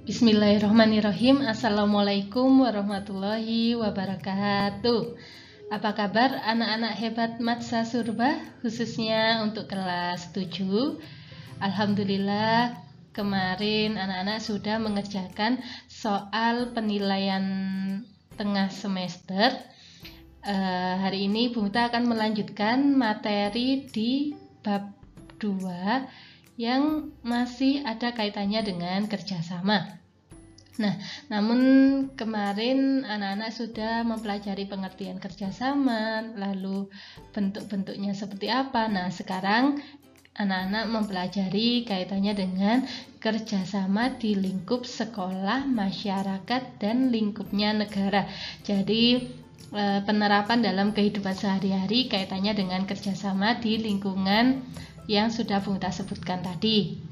Bismillahirrahmanirrahim. Assalamualaikum warahmatullahi wabarakatuh. Apa kabar anak-anak hebat Matsa Surba, khususnya untuk kelas 7? Alhamdulillah, kemarin anak-anak sudah mengerjakan soal penilaian tengah semester. Hari ini Bu Mita akan melanjutkan materi di bab 2 yang masih ada kaitannya dengan kerjasama. Nah, namun kemarin anak-anak sudah mempelajari pengertian kerjasama, lalu bentuk-bentuknya seperti apa. Nah, sekarang anak-anak mempelajari kaitannya dengan kerjasama di lingkup sekolah, masyarakat, dan lingkupnya negara. Jadi, penerapan dalam kehidupan sehari-hari kaitannya dengan kerjasama di lingkungan yang sudah Bu Mita sebutkan tadi.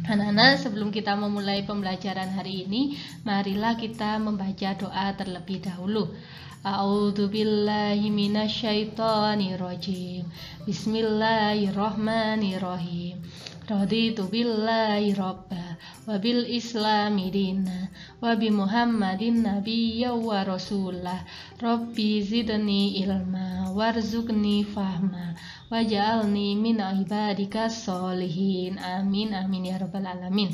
Anak-anak, sebelum kita memulai pembelajaran hari ini, marilah kita membaca doa terlebih dahulu. A'udzubillahi minasyaitonirrajim. Bismillahirrahmanirrahim. Raditu billahi robba wa bil islami dina wa bi muhammadin nabiyya wa rasulah. Rabbi zidni ilma warzuqni fahma waj'alni min ibadika sholihin. Amin amin ya rabbal alamin.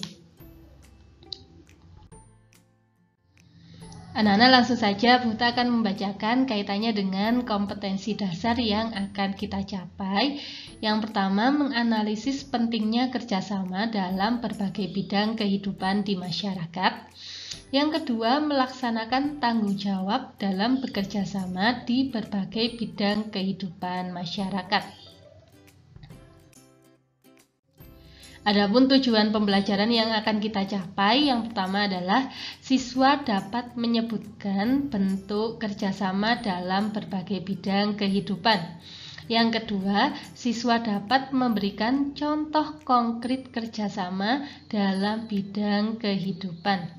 Anak-anak, langsung saja Bu Mita akan membacakan kaitannya dengan kompetensi dasar yang akan kita capai. Yang pertama, menganalisis pentingnya kerjasama dalam berbagai bidang kehidupan di masyarakat. Yang kedua, melaksanakan tanggung jawab dalam bekerja sama di berbagai bidang kehidupan masyarakat. Adapun tujuan pembelajaran yang akan kita capai, yang pertama adalah siswa dapat menyebutkan bentuk kerjasama dalam berbagai bidang kehidupan. Yang kedua, siswa dapat memberikan contoh konkret kerjasama dalam bidang kehidupan.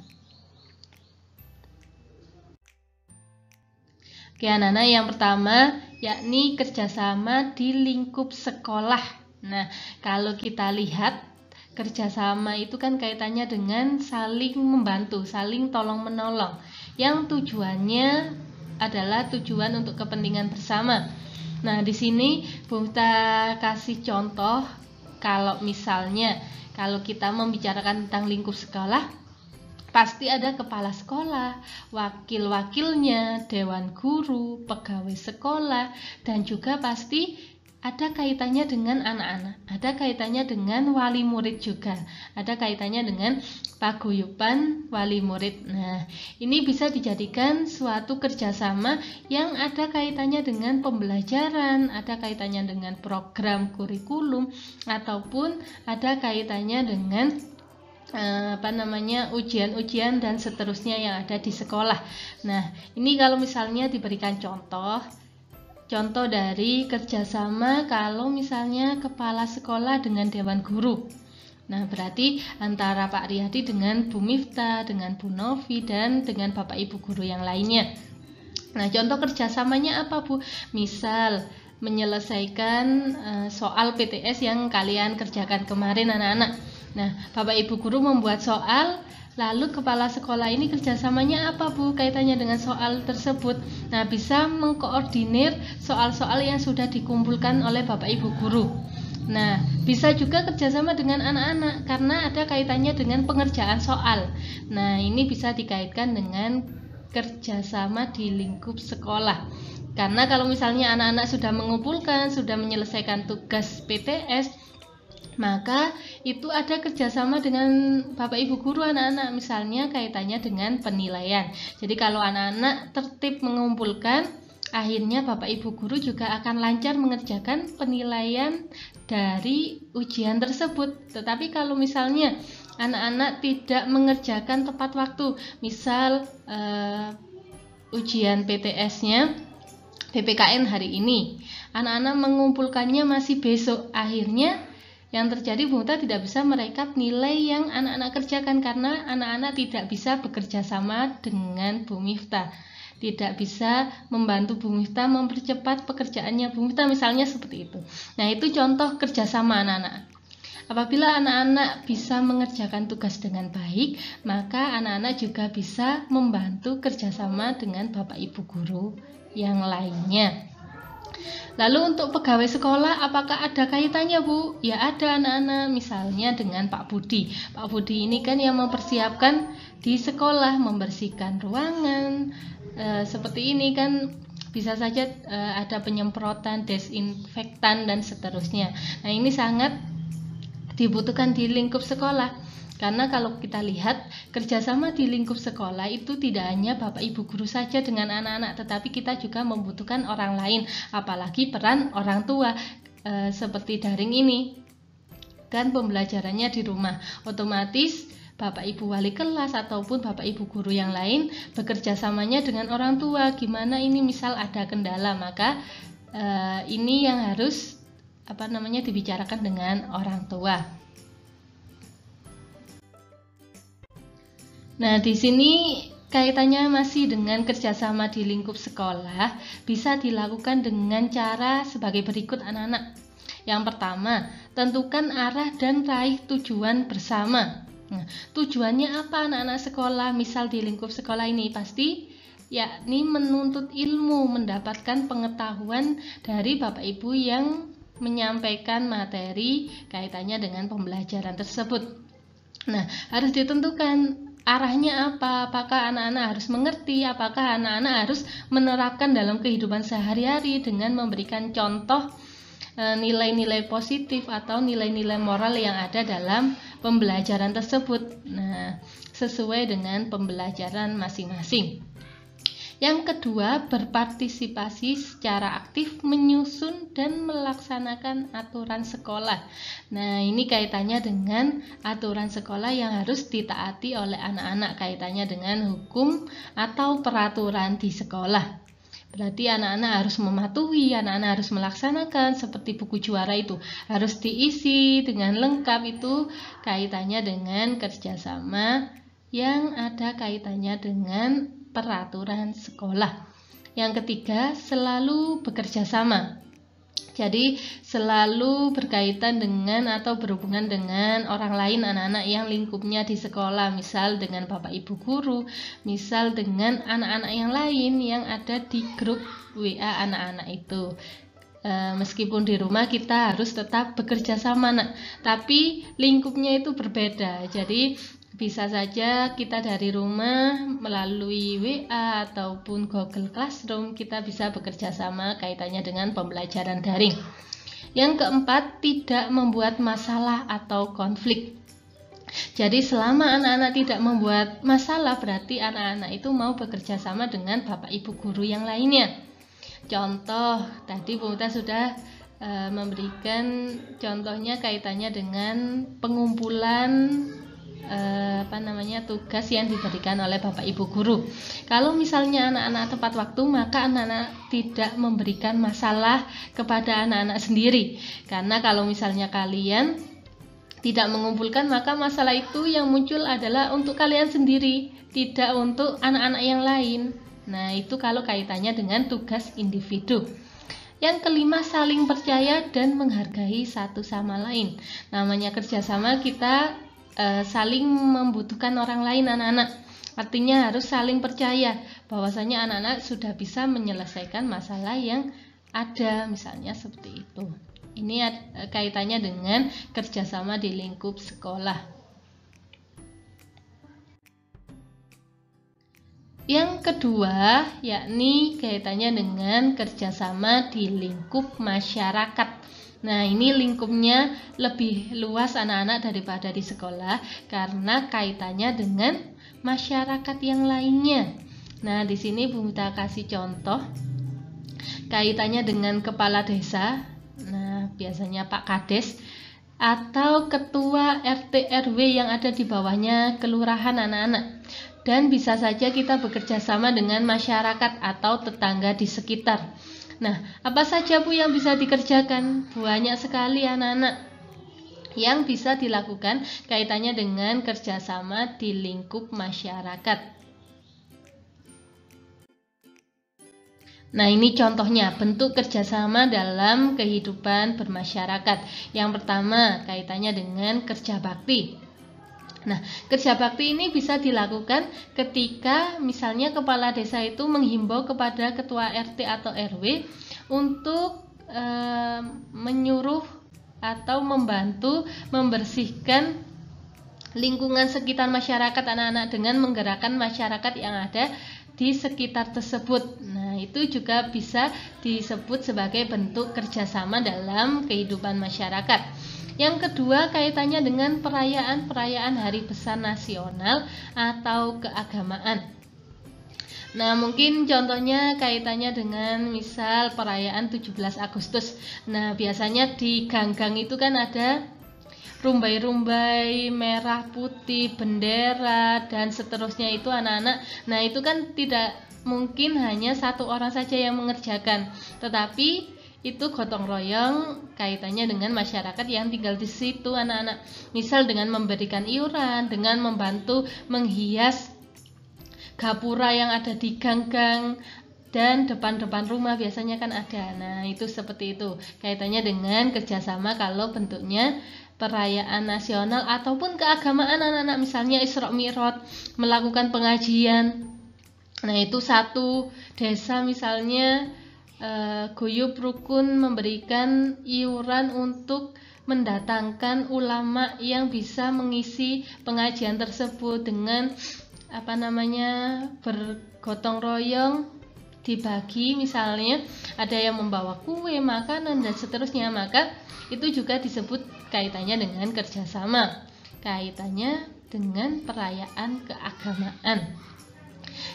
Oke anak-anak, yang pertama yakni kerjasama di lingkup sekolah. Nah, kalau kita lihat kerjasama itu kan kaitannya dengan saling membantu, saling tolong-menolong, yang tujuannya adalah tujuan untuk kepentingan bersama. Nah, di sini Bu Mita kasih contoh, kalau misalnya kalau kita membicarakan tentang lingkup sekolah, pasti ada kepala sekolah, wakil-wakilnya, dewan guru, pegawai sekolah, dan juga pasti ada kaitannya dengan anak-anak, ada kaitannya dengan wali murid juga, ada kaitannya dengan paguyuban wali murid. Nah, ini bisa dijadikan suatu kerjasama yang ada kaitannya dengan pembelajaran, ada kaitannya dengan program kurikulum, ataupun ada kaitannya dengan ujian-ujian dan seterusnya yang ada di sekolah. Nah, ini kalau misalnya diberikan contoh dari kerjasama kalau misalnya kepala sekolah dengan dewan guru. Nah, berarti antara Pak Riyadi dengan Bu Miftah, dengan Bu Novi, dan dengan Bapak Ibu guru yang lainnya. Nah, contoh kerjasamanya apa, Bu? Misal menyelesaikan soal PTS yang kalian kerjakan kemarin anak-anak. Nah, Bapak Ibu guru membuat soal, lalu kepala sekolah ini kerjasamanya apa, Bu? Kaitannya dengan soal tersebut. Nah, bisa mengkoordinir soal-soal yang sudah dikumpulkan oleh Bapak Ibu guru. Nah, bisa juga kerjasama dengan anak-anak karena ada kaitannya dengan pengerjaan soal. Nah, ini bisa dikaitkan dengan kerjasama di lingkup sekolah. Karena kalau misalnya anak-anak sudah mengumpulkan, sudah menyelesaikan tugas PTS, maka itu ada kerjasama dengan Bapak Ibu guru anak-anak, misalnya kaitannya dengan penilaian. Jadi kalau anak-anak tertib mengumpulkan, akhirnya Bapak Ibu guru juga akan lancar mengerjakan penilaian dari ujian tersebut. Tetapi kalau misalnya anak-anak tidak mengerjakan tepat waktu, misal ujian PTS-nya PPKN hari ini, anak-anak mengumpulkannya masih besok, akhirnya yang terjadi Bu Mita tidak bisa merekap nilai yang anak-anak kerjakan karena anak-anak tidak bisa bekerja sama dengan Bu Miftah, tidak bisa membantu Bu Miftah mempercepat pekerjaannya Bu Miftah, misalnya seperti itu. Nah, itu contoh kerjasama anak-anak. Apabila anak-anak bisa mengerjakan tugas dengan baik, maka anak-anak juga bisa membantu kerjasama dengan Bapak Ibu guru yang lainnya. Lalu untuk pegawai sekolah, apakah ada kaitannya, Bu? Ya ada anak-anak, misalnya dengan Pak Budi. Pak Budi ini kan yang mempersiapkan di sekolah, membersihkan ruangan, seperti ini kan bisa saja ada penyemprotan, desinfektan, dan seterusnya. Nah, ini sangat dibutuhkan di lingkup sekolah. Karena kalau kita lihat kerjasama di lingkup sekolah itu tidak hanya Bapak Ibu guru saja dengan anak-anak, tetapi kita juga membutuhkan orang lain, apalagi peran orang tua seperti daring ini. Dan pembelajarannya di rumah, otomatis Bapak Ibu wali kelas ataupun Bapak Ibu guru yang lain bekerja samanya dengan orang tua. Gimana ini misal ada kendala, maka ini yang harus dibicarakan dengan orang tua. Nah, di sini kaitannya masih dengan kerjasama di lingkup sekolah, bisa dilakukan dengan cara sebagai berikut anak-anak. Yang pertama, tentukan arah dan raih tujuan bersama. Nah, tujuannya apa anak-anak sekolah? Misal di lingkup sekolah ini pasti yakni menuntut ilmu, mendapatkan pengetahuan dari Bapak Ibu yang menyampaikan materi kaitannya dengan pembelajaran tersebut. Nah, harus ditentukan arahnya apa, apakah anak-anak harus mengerti, apakah anak-anak harus menerapkan dalam kehidupan sehari-hari dengan memberikan contoh nilai-nilai positif atau nilai-nilai moral yang ada dalam pembelajaran tersebut. Nah, sesuai dengan pembelajaran masing-masing. Yang kedua, berpartisipasi secara aktif menyusun dan melaksanakan aturan sekolah. Nah, ini kaitannya dengan aturan sekolah yang harus ditaati oleh anak-anak, kaitannya dengan hukum atau peraturan di sekolah. Berarti anak-anak harus mematuhi, anak-anak harus melaksanakan, seperti buku juara itu harus diisi dengan lengkap. Itu kaitannya dengan kerjasama yang ada kaitannya dengan peraturan sekolah. Yang ketiga, selalu bekerja sama. Jadi selalu berkaitan dengan atau berhubungan dengan orang lain, anak-anak yang lingkupnya di sekolah, misal dengan Bapak Ibu guru, misal dengan anak-anak yang lain yang ada di grup WA anak-anak itu. Meskipun di rumah kita harus tetap bekerja sama, tapi lingkupnya itu berbeda. Jadi bisa saja kita dari rumah melalui WA ataupun Google Classroom kita bisa bekerja sama kaitannya dengan pembelajaran daring. Yang keempat, tidak membuat masalah atau konflik. Jadi selama anak-anak tidak membuat masalah, berarti anak-anak itu mau bekerja sama dengan Bapak Ibu guru yang lainnya. Contoh, tadi Bu Muta sudah memberikan contohnya kaitannya dengan pengumpulan tugas yang diberikan oleh Bapak Ibu guru. Kalau misalnya anak-anak tepat waktu, maka anak-anak tidak memberikan masalah kepada anak-anak sendiri. Karena kalau misalnya kalian tidak mengumpulkan, maka masalah itu yang muncul adalah untuk kalian sendiri, tidak untuk anak-anak yang lain. Nah, itu kalau kaitannya dengan tugas individu. Yang kelima, saling percaya dan menghargai satu sama lain. Namanya kerjasama, kita saling membutuhkan orang lain, anak-anak. Artinya harus saling percaya bahwasanya anak-anak sudah bisa menyelesaikan masalah yang ada, misalnya seperti itu. Ini kaitannya dengan kerjasama di lingkup sekolah. Yang kedua, yakni kaitannya dengan kerjasama di lingkup masyarakat. Nah, ini lingkupnya lebih luas anak-anak daripada di sekolah karena kaitannya dengan masyarakat yang lainnya. Nah, di sini Bu Muta kasih contoh kaitannya dengan kepala desa. Nah, biasanya Pak Kades atau ketua RT RW yang ada di bawahnya kelurahan, anak-anak. Dan bisa saja kita bekerja sama dengan masyarakat atau tetangga di sekitar. Nah, apa saja Bu yang bisa dikerjakan? Banyak sekali anak-anak yang bisa dilakukan kaitannya dengan kerjasama di lingkup masyarakat. Nah, ini contohnya bentuk kerjasama dalam kehidupan bermasyarakat. Yang pertama, kaitannya dengan kerja bakti. Nah, kerja bakti ini bisa dilakukan ketika misalnya kepala desa itu menghimbau kepada ketua RT atau RW untuk menyuruh atau membantu membersihkan lingkungan sekitar masyarakat anak-anak dengan menggerakkan masyarakat yang ada di sekitar tersebut. Nah, itu juga bisa disebut sebagai bentuk kerjasama dalam kehidupan masyarakat. Yang kedua, kaitannya dengan perayaan-perayaan hari besar nasional atau keagamaan. Nah, mungkin contohnya kaitannya dengan misal perayaan 17 Agustus. Nah, biasanya di gang-gang itu kan ada rumbai-rumbai merah putih, bendera, dan seterusnya itu anak-anak. Nah, itu kan tidak mungkin hanya satu orang saja yang mengerjakan, tetapi itu gotong royong kaitannya dengan masyarakat yang tinggal di situ anak-anak. Misal dengan memberikan iuran, dengan membantu menghias gapura yang ada di gang-gang dan depan-depan rumah biasanya kan ada. Nah, itu seperti itu kaitannya dengan kerjasama kalau bentuknya perayaan nasional ataupun keagamaan anak-anak, misalnya Isra Mi'raj, melakukan pengajian. Nah, itu satu desa misalnya guyub rukun memberikan iuran untuk mendatangkan ulama yang bisa mengisi pengajian tersebut dengan bergotong royong, dibagi, misalnya ada yang membawa kue, makanan, dan seterusnya. Maka itu juga disebut kaitannya dengan kerjasama, kaitannya dengan perayaan keagamaan.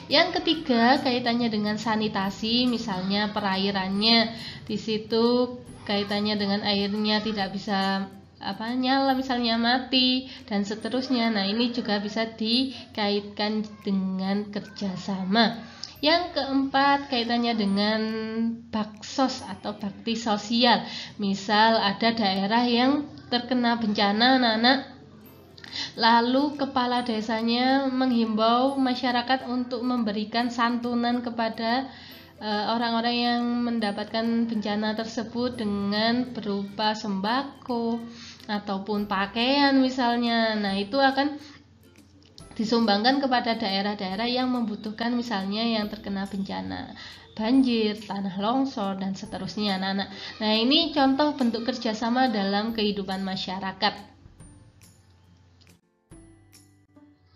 Yang ketiga, kaitannya dengan sanitasi, misalnya perairannya, di situ kaitannya dengan airnya tidak bisa nyala, misalnya mati, dan seterusnya. Nah, ini juga bisa dikaitkan dengan kerjasama. Yang keempat, kaitannya dengan baksos atau bakti sosial. Misal ada daerah yang terkena bencana anak-anak, lalu kepala desanya menghimbau masyarakat untuk memberikan santunan kepada orang-orang yang mendapatkan bencana tersebut dengan berupa sembako ataupun pakaian misalnya. Nah, itu akan disumbangkan kepada daerah-daerah yang membutuhkan, misalnya yang terkena bencana banjir, tanah longsor, dan seterusnya anak-anak. Nah, ini contoh bentuk kerjasama dalam kehidupan masyarakat.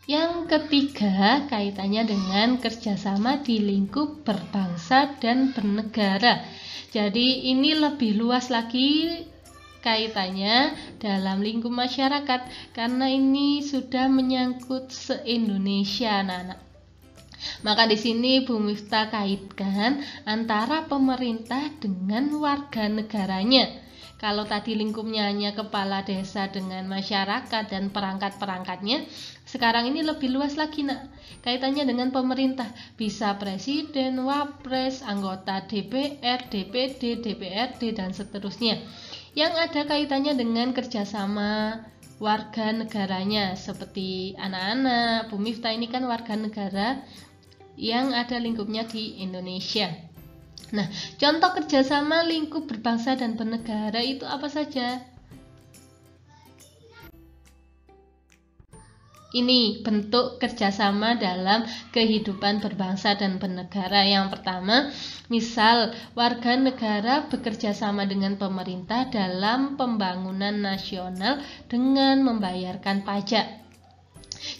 Yang ketiga, kaitannya dengan kerjasama di lingkup berbangsa dan bernegara. Jadi ini lebih luas lagi kaitannya dalam lingkup masyarakat, karena ini sudah menyangkut se-Indonesia, anak-anak. Maka di sini Bu Miftah kaitkan antara pemerintah dengan warga negaranya. Kalau tadi lingkupnya hanya kepala desa dengan masyarakat dan perangkat-perangkatnya, sekarang ini lebih luas lagi, nak. Kaitannya dengan pemerintah, bisa presiden, wapres, anggota DPR, DPD, DPRD, dan seterusnya. Yang ada kaitannya dengan kerjasama warga negaranya, seperti anak-anak. Bu Miftah ini kan warga negara yang ada lingkupnya di Indonesia. Nah, contoh kerjasama lingkup berbangsa dan bernegara itu apa saja? Ini bentuk kerjasama dalam kehidupan berbangsa dan bernegara. Yang pertama, misal warga negara bekerja sama dengan pemerintah dalam pembangunan nasional dengan membayarkan pajak.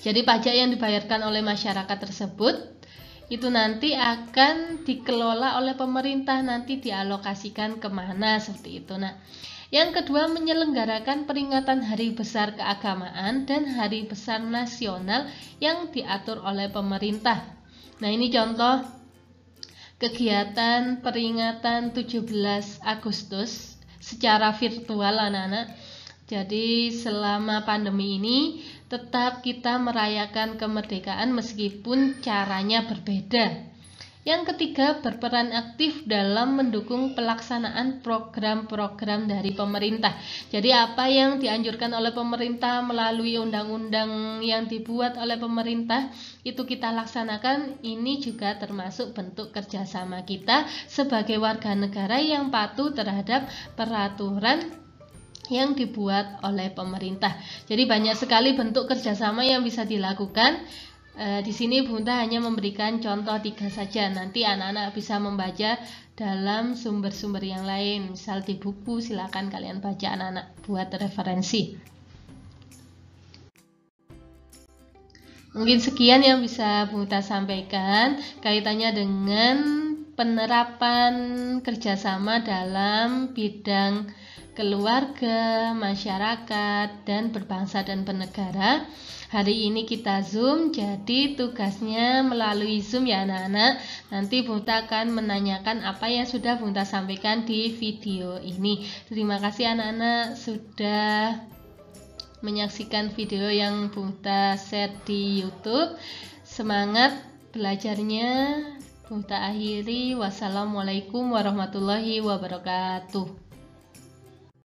Jadi pajak yang dibayarkan oleh masyarakat tersebut itu nanti akan dikelola oleh pemerintah, nanti dialokasikan kemana, seperti itu. Nah, yang kedua, menyelenggarakan peringatan hari besar keagamaan dan hari besar nasional yang diatur oleh pemerintah. Nah, ini contoh kegiatan peringatan 17 Agustus secara virtual, anak-anak. Jadi selama pandemi ini tetap kita merayakan kemerdekaan meskipun caranya berbeda. Yang ketiga, berperan aktif dalam mendukung pelaksanaan program-program dari pemerintah. Jadi apa yang dianjurkan oleh pemerintah melalui undang-undang yang dibuat oleh pemerintah itu kita laksanakan. Ini juga termasuk bentuk kerjasama kita sebagai warga negara yang patuh terhadap peraturan yang dibuat oleh pemerintah. Jadi banyak sekali bentuk kerjasama yang bisa dilakukan. Di sini Bunda hanya memberikan contoh 3 saja. Nanti anak-anak bisa membaca dalam sumber-sumber yang lain. Misal di buku, silakan kalian baca anak-anak buat referensi. Mungkin sekian yang bisa Bunda sampaikan kaitannya dengan penerapan kerjasama dalam bidang keluarga, masyarakat, dan berbangsa dan bernegara. Hari ini kita Zoom, jadi tugasnya melalui Zoom ya anak-anak. Nanti Bunda akan menanyakan apa yang sudah Bunda sampaikan di video ini. Terima kasih anak-anak sudah menyaksikan video yang Bunda share di YouTube. Semangat belajarnya. Bunda akhiri. Wassalamualaikum warahmatullahi wabarakatuh.